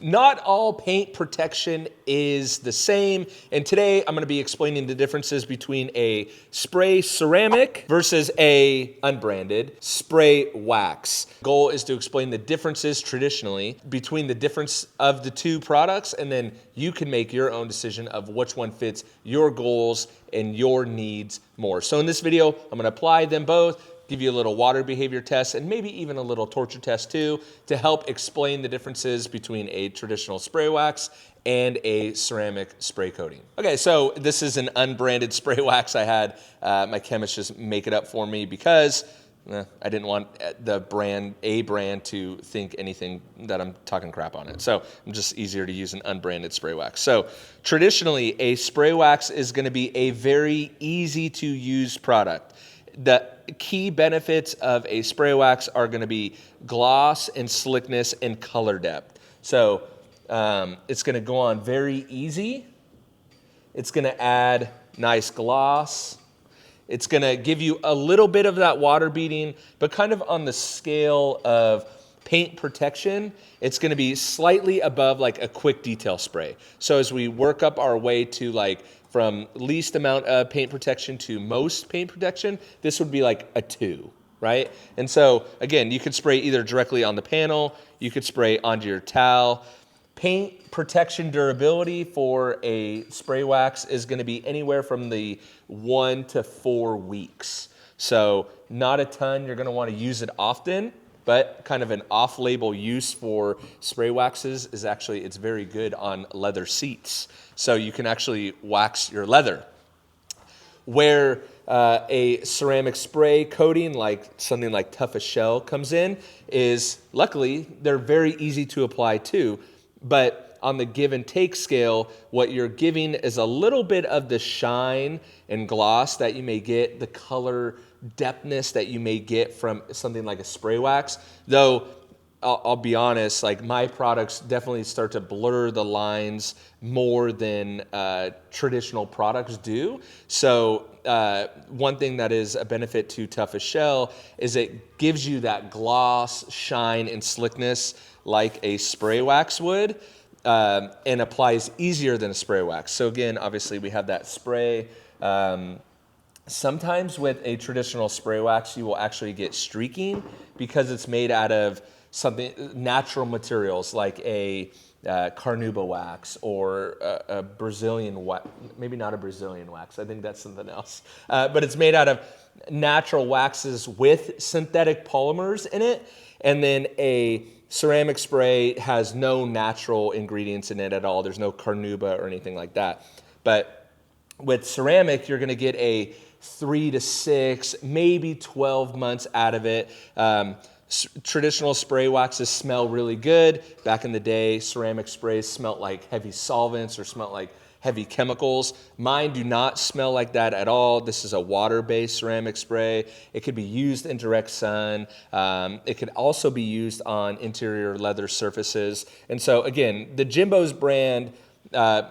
Not all paint protection is the same, and today I'm going to be explaining the differences between a spray ceramic versus a unbranded spray wax. Goal is to explain the differences traditionally between the difference of the two products, and then you can make your own decision of which one fits your goals and your needs more. So in this video, I'm going to apply them both, give you a little water behavior test, and maybe even a little torture test too, to help explain the differences between a traditional spray wax and a ceramic spray coating. Okay, so this is an unbranded spray wax. I had my chemist just make it up for me because I didn't want the brand to think anything that I'm talking crap on it. So I'm just easier to use an unbranded spray wax. So traditionally, a spray wax is gonna be a very easy to use product. The key benefits of a spray wax are going to be gloss and slickness and color depth. So it's going to go on very easy. It's going to add nice gloss. It's going to give you a little bit of that water beading, but kind of on the scale of paint protection, it's going to be slightly above like a quick detail spray. So as we work up our way to like from least amount of paint protection to most paint protection, this would be like a 2, right? And so again, you could spray either directly on the panel, you could spray onto your towel. Paint protection durability for a spray wax is going to be anywhere from the 1 to 4 weeks. So not a ton, you're going to want to use it often, but kind of an off-label use for spray waxes is actually, it's very good on leather seats. So you can actually wax your leather. Where a ceramic spray coating, like something like Tough as Shell comes in, is luckily, they're very easy to apply too. But on the give and take scale, what you're giving is a little bit of the shine and gloss that you may get, the color depthness that you may get from something like a spray wax. Though I'll be honest, like my products definitely start to blur the lines more than traditional products do. So one thing that is a benefit to Tough as Shell is it gives you that gloss, shine, and slickness like a spray wax would, and applies easier than a spray wax. So again, obviously we have that spray. Sometimes with a traditional spray wax, you will actually get streaking because it's made out of something natural materials like a carnauba wax or a Brazilian wax, maybe not a Brazilian wax, I think that's something else. But it's made out of natural waxes with synthetic polymers in it, and then a ceramic spray has no natural ingredients in it at all. There's no carnauba or anything like that. But with ceramic, you're gonna get a 3 to 6, maybe 12 months out of it. Traditional spray waxes smell really good. Back in the day, ceramic sprays smelled like heavy solvents or smelled like heavy chemicals. Mine do not smell like that at all. This is a water-based ceramic spray. It could be used in direct sun. It could also be used on interior leather surfaces. And so again, the JIMBO's brand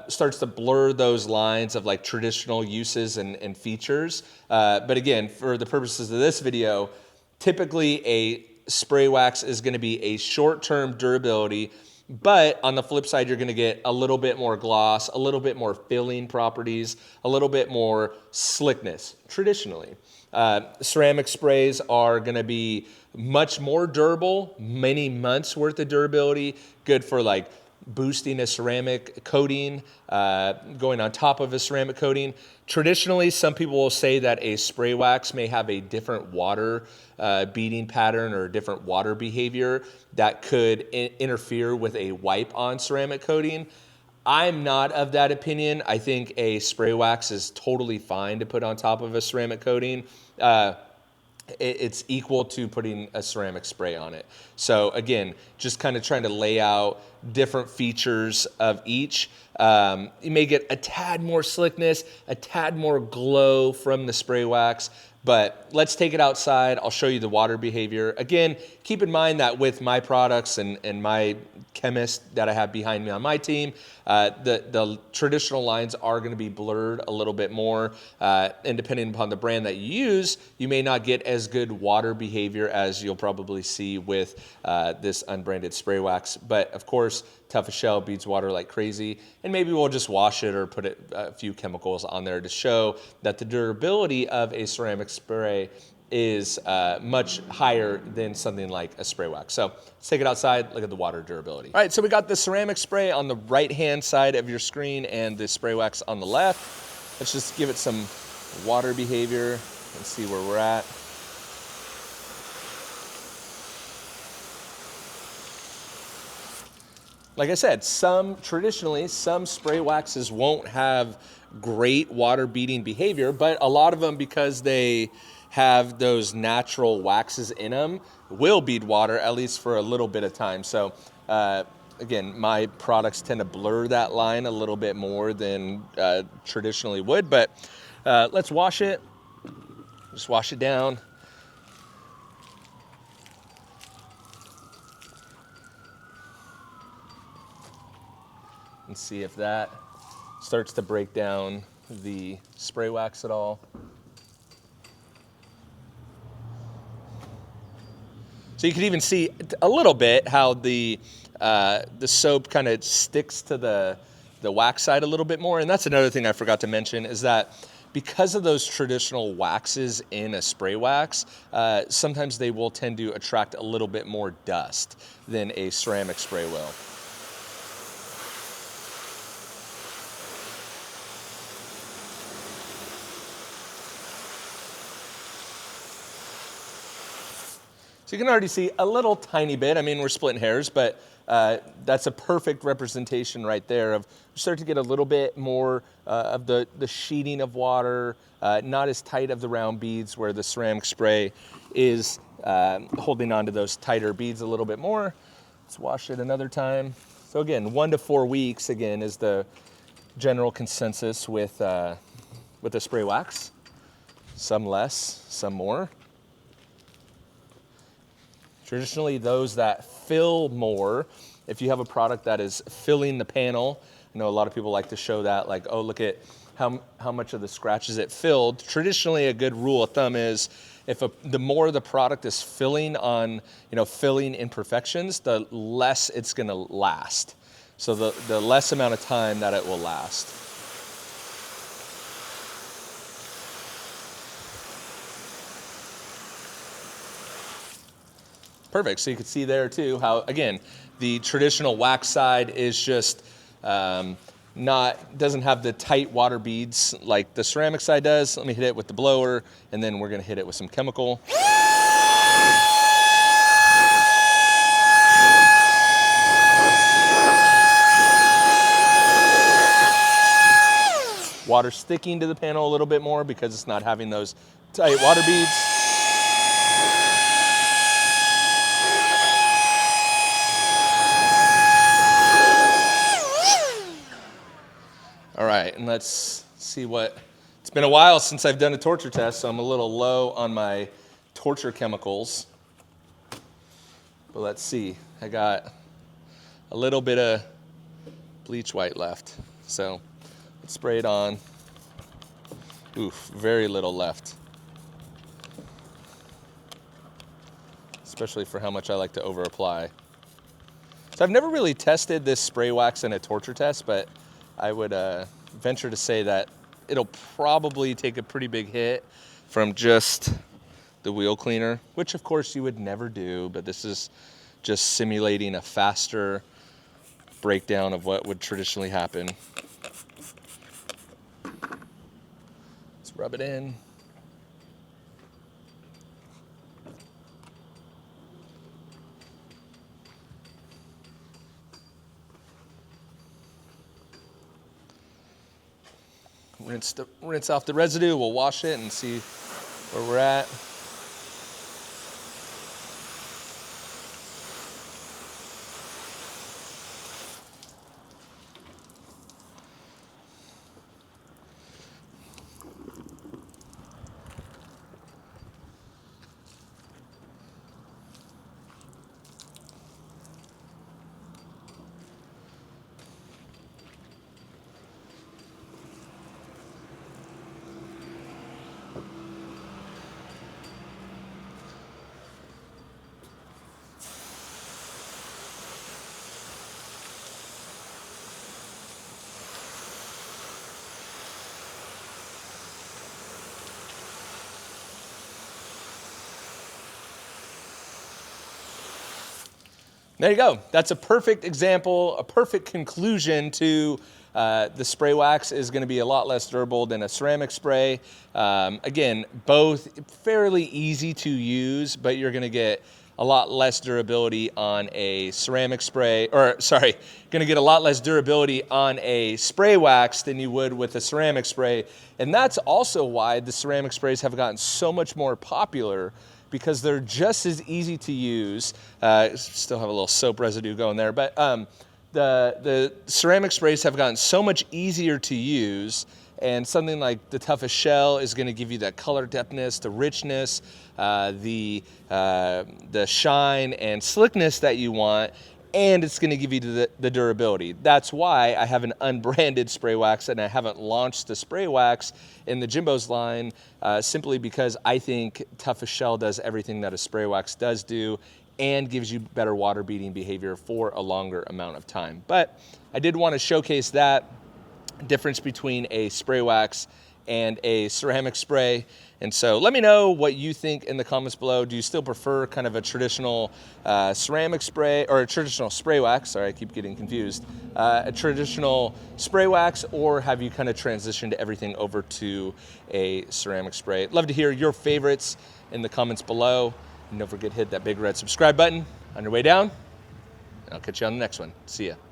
starts to blur those lines of like traditional uses and features. But again, for the purposes of this video, typically a spray wax is going to be a short-term durability, but on the flip side, you're going to get a little bit more gloss, a little bit more filling properties, a little bit more slickness traditionally. Ceramic sprays are going to be much more durable, many months worth of durability, good for like boosting a ceramic coating, going on top of a ceramic coating. Traditionally, some people will say that a spray wax may have a different water beading pattern or a different water behavior that could interfere with a wipe-on ceramic coating. I'm not of that opinion. I think a spray wax is totally fine to put on top of a ceramic coating. It's equal to putting a ceramic spray on it. So again, just kind of trying to lay out different features of each. You may get a tad more slickness, a tad more glow from the spray wax, but let's take it outside. I'll show you the water behavior. Again, keep in mind that with my products and my chemist that I have behind me on my team, the traditional lines are going to be blurred a little bit more. And depending upon the brand that you use, you may not get as good water behavior as you'll probably see with this unbranded spray wax. But of course, course, tough as shell, beads water like crazy. And maybe we'll just wash it or put a few chemicals on there to show that the durability of a ceramic spray is much higher than something like a spray wax. So let's take it outside, look at the water durability. All right, so we got the ceramic spray on the right-hand side of your screen and the spray wax on the left. Let's just give it some water behavior and see where we're at. Like I said, traditionally, some spray waxes won't have great water beading behavior, but a lot of them, because they have those natural waxes in them, will bead water, at least for a little bit of time. So again, my products tend to blur that line a little bit more than traditionally would, but let's wash it. Just wash it down. And see if that starts to break down the spray wax at all. So you can even see a little bit how the soap kind of sticks to the wax side a little bit more. And that's another thing I forgot to mention, is that because of those traditional waxes in a spray wax, sometimes they will tend to attract a little bit more dust than a ceramic spray will. So you can already see a little tiny bit. I mean, we're splitting hairs, but that's a perfect representation right there of you start to get a little bit more of the sheeting of water, not as tight of the round beads, where the ceramic spray is holding on to those tighter beads a little bit more. Let's wash it another time. So again, 1 to 4 weeks, again, is the general consensus with the spray wax. Some less, some more. Traditionally, those that fill more, if you have a product that is filling the panel, I know a lot of people like to show that, like, oh, look at how much of the scratches it filled. Traditionally, a good rule of thumb is the more the product is filling on, filling imperfections, the less it's gonna last. So the less amount of time that it will last. Perfect. So you can see there too how, again, the traditional wax side is just doesn't have the tight water beads like the ceramic side does. Let me hit it with the blower, and then we're going to hit it with some chemical. Water sticking to the panel a little bit more because it's not having those tight water beads. All right, and let's see it's been a while since I've done a torture test, so I'm a little low on my torture chemicals. But let's see, I got a little bit of bleach white left. So let's spray it on. Oof, very little left. Especially for how much I like to over apply. So I've never really tested this spray wax in a torture test, but I would venture to say that it'll probably take a pretty big hit from just the wheel cleaner, which of course you would never do, but this is just simulating a faster breakdown of what would traditionally happen. Let's rub it in. Rinse off the residue. We'll wash it and see where we're at. There you go. That's a perfect example, a perfect conclusion to the spray wax is going to be a lot less durable than a ceramic spray. Again, both fairly easy to use, but you're going to get a lot less durability on a ceramic spray, or sorry, going to get a lot less durability on a spray wax than you would with a ceramic spray. And that's also why the ceramic sprays have gotten so much more popular, because they're just as easy to use. Still have a little soap residue going there, but the ceramic sprays have gotten so much easier to use, and something like the toughest shell is going to give you that color depthness, the richness, the shine and slickness that you want, and it's going to give you the durability. That's why I have an unbranded spray wax, and I haven't launched the spray wax in the JIMBO's line, simply because I think toughest shell does everything that a spray wax does do, and gives you better water beating behavior for a longer amount of time. But I did want to showcase that difference between a spray wax and a ceramic spray. And so let me know what you think in the comments below. Do you still prefer kind of a traditional ceramic spray, or a traditional spray wax? Sorry, I keep getting confused. A traditional spray wax, or have you kind of transitioned everything over to a ceramic spray? Love to hear your favorites in the comments below. And don't forget to hit that big red subscribe button on your way down. And I'll catch you on the next one. See ya.